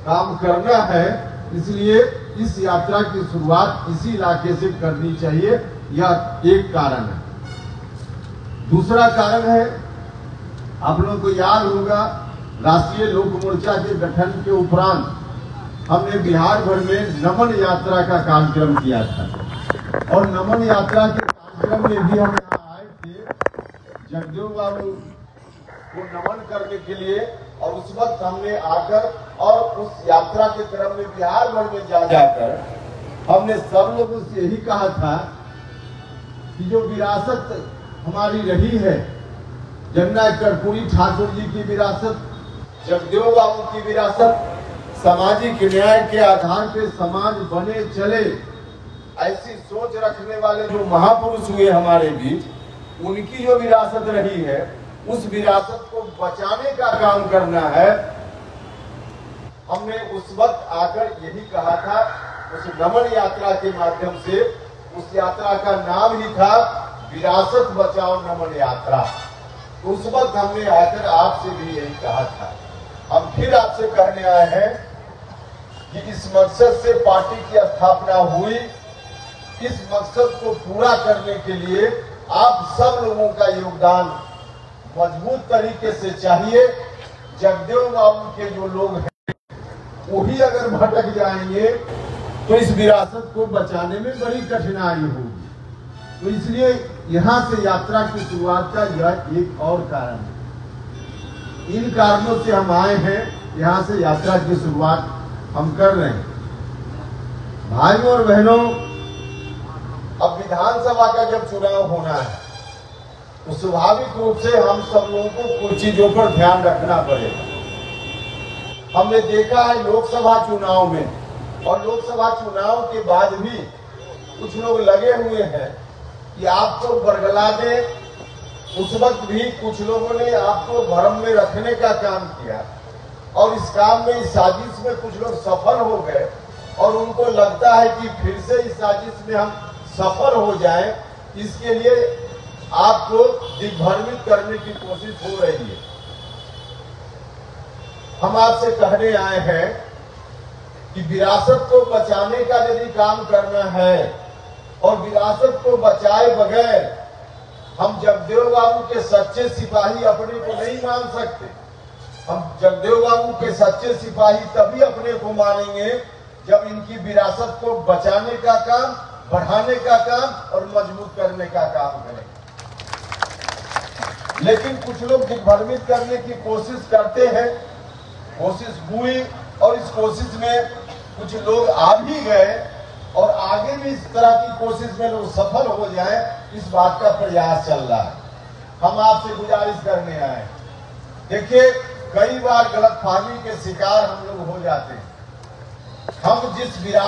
काम करना है, इसलिए इस यात्रा की शुरुआत इसी इलाके से करनी चाहिए। यह एक कारण है। दूसरा कारण है, आप लोगों को याद होगा, राष्ट्रीय लोक मोर्चा के गठन के उपरांत हमने बिहार भर में नमन यात्रा का कार्यक्रम किया था और नमन यात्रा के कार्यक्रम में भी हम यहाँ आए थे जगदेव बाबू को नमन करने के लिए। और उस वक्त हमने आकर और उस यात्रा के क्रम में बिहार भर में जाकर हमने सब लोगों से यही कहा था कि जो विरासत हमारी रही है, जननायक कर्पूरी ठाकुर जी की विरासत, जगदेव बाबू की विरासत, सामाजिक न्याय के आधार पे समाज बने चले, ऐसी सोच रखने वाले जो महापुरुष हुए हमारे बीच, उनकी जो विरासत रही है, उस विरासत को बचाने का काम करना है। हमने उस वक्त आकर यही कहा था, उस नमन यात्रा के माध्यम से। उस यात्रा का नाम ही था विरासत बचाओ नमन यात्रा। उस वक्त हमने आकर आपसे भी यही कहा था। हम फिर आपसे कहने आए हैं कि इस मकसद से पार्टी की स्थापना हुई। इस मकसद को पूरा करने के लिए आप सब लोगों का योगदान मजबूत तरीके से चाहिए। जगदेव बाबू के जो लोग हैं वही अगर भटक जाएंगे तो इस विरासत को बचाने में बड़ी कठिनाई होगी। तो इसलिए यहाँ से यात्रा की शुरुआत का यह एक और कारण है। इन कारणों से हम आए हैं, यहाँ से यात्रा की शुरुआत हम कर रहे हैं। भाइयों और बहनों, अब विधानसभा का जब चुनाव होना है तो स्वाभाविक रूप से हम सब लोगों को कुछ चीजों पर ध्यान रखना पड़ेगा। हमने देखा है लोकसभा चुनाव में और लोकसभा चुनाव के बाद भी कुछ लोग लगे हुए हैं कि आपको बरगला दे। उस वक्त भी कुछ लोगों ने आपको भ्रम में रखने का काम किया और इस काम में, इस साजिश में कुछ लोग सफल हो गए और उनको लगता है कि फिर से इस साजिश में हम सफल हो जाएं। इसके लिए आपको दिग्भ्रमित करने की कोशिश हो रही है। हम आपसे कहने आए हैं कि विरासत को बचाने का यदि काम करना है और विरासत को बचाए बगैर हम जगदेव बाबू के सच्चे सिपाही अपने को नहीं मान सकते। हम जगदेव बाबू के सच्चे सिपाही तभी अपने को मानेंगे जब इनकी विरासत को बचाने का काम, बढ़ाने का काम और मजबूत करने का काम करें। लेकिन कुछ लोग दिग्भ्रमित करने की कोशिश करते हैं। कोशिश हुई और इस कोशिश में कुछ लोग आ भी गए और आगे भी इस तरह की कोशिश में लोग सफल हो जाएं, इस बात का प्रयास चल रहा है। हम आपसे गुजारिश करने आए, देखिए कई बार गलतफहमी के शिकार हम लोग हो जाते हैं। हम जिस विरासत